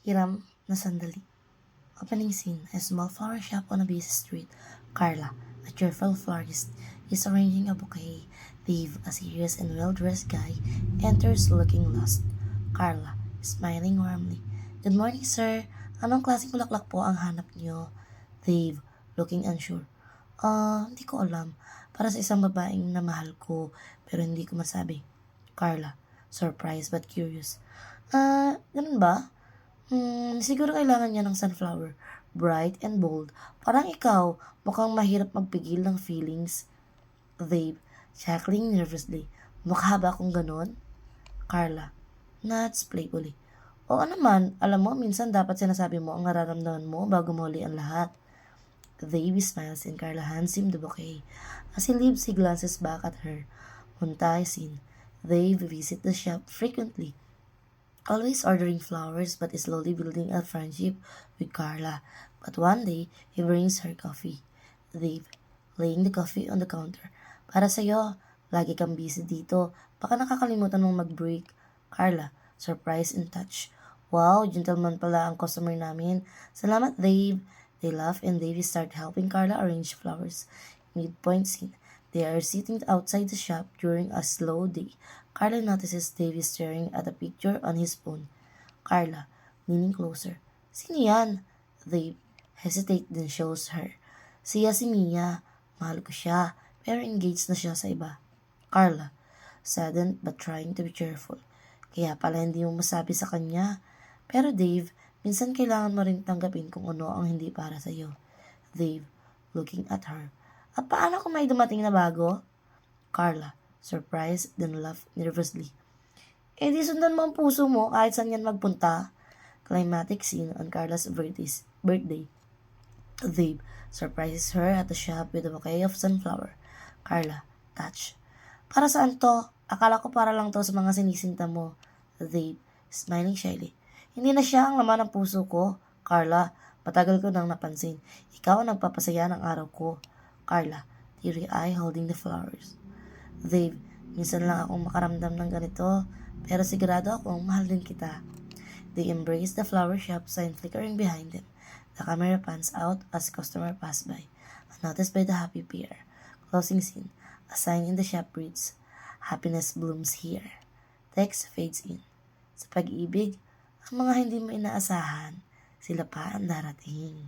hiram na sandali. Opening scene, a small flower shop on a busy street. Carla, a cheerful florist, is arranging a bouquet. Dave, a serious and well-dressed guy, enters looking lost. Carla, smiling warmly. Good morning, sir. Anong klaseng bulaklak po ang hanap niyo? Dave, looking unsure. Hindi ko alam. Para sa isang babaeng na mahal ko, pero hindi ko masabi. Carla, surprised but curious. Ganun ba? Siguro kailangan niya ng sunflower. Bright and bold. Parang ikaw, mukhang mahirap magpigil ng feelings. Dave, chuckling nervously. Mukha ba akong ganon? Carla, nods playfully. Oo naman, alam mo, minsan dapat sinasabi mo ang nararamdaman mo bago muli ang lahat. Dave smiles and Carla hands him the bouquet. As he leaves, he glances back at her. Montage scene. Dave visits the shop frequently, always ordering flowers but slowly building a friendship with Carla. But one day, he brings her coffee. Dave, laying the coffee on the counter. Para sa'yo, lagi kang busy dito. Baka nakakalimutan mong mag-break. Carla, surprised and touched. Wow, gentleman pala ang customer namin. Salamat, Dave. They laugh and Dave start helping Carla arrange flowers. Midpoint scene. They are sitting outside the shop during a slow day. Carla notices Dave is staring at a picture on his phone. Carla, leaning closer. Sino yan? Dave hesitate then shows her. Siya si Mia. Mahal ko siya, pero engaged na siya sa iba. Carla, saddened but trying to be cheerful. Kaya pala hindi mo masabi sa kanya. Pero Dave, minsan kailangan mo rin tanggapin kung ano ang hindi para sa'yo. Dave, looking at her. At paano kung may dumating na bago? Carla, surprised then laughed nervously. Eh di sundan mo ang puso mo kahit saan yan magpunta. Climatic scene on Carla's birthday. Dave surprises her at the shop with a bouquet of sunflower. Carla, touch. Para saan to? Akala ko para lang to sa mga sinisinta mo. Dave, smiling shyly. Hindi na siya ang laman ng puso ko. Carla, matagal ko nang napansin. Ikaw ang nagpapasaya ng araw ko. Carla, teary eye holding the flowers. Dave, minsan lang akong makaramdam ng ganito, pero sigurado akong mahal din kita. They embrace the flower shop sign flickering behind them. The camera pans out as customer pass by, unnoticed by the happy pair. Closing scene. A sign in the shop reads, Happiness blooms here. Text fades in. Sa pag-ibig, ang mga hindi mo inaasahan, sila pa ang darating.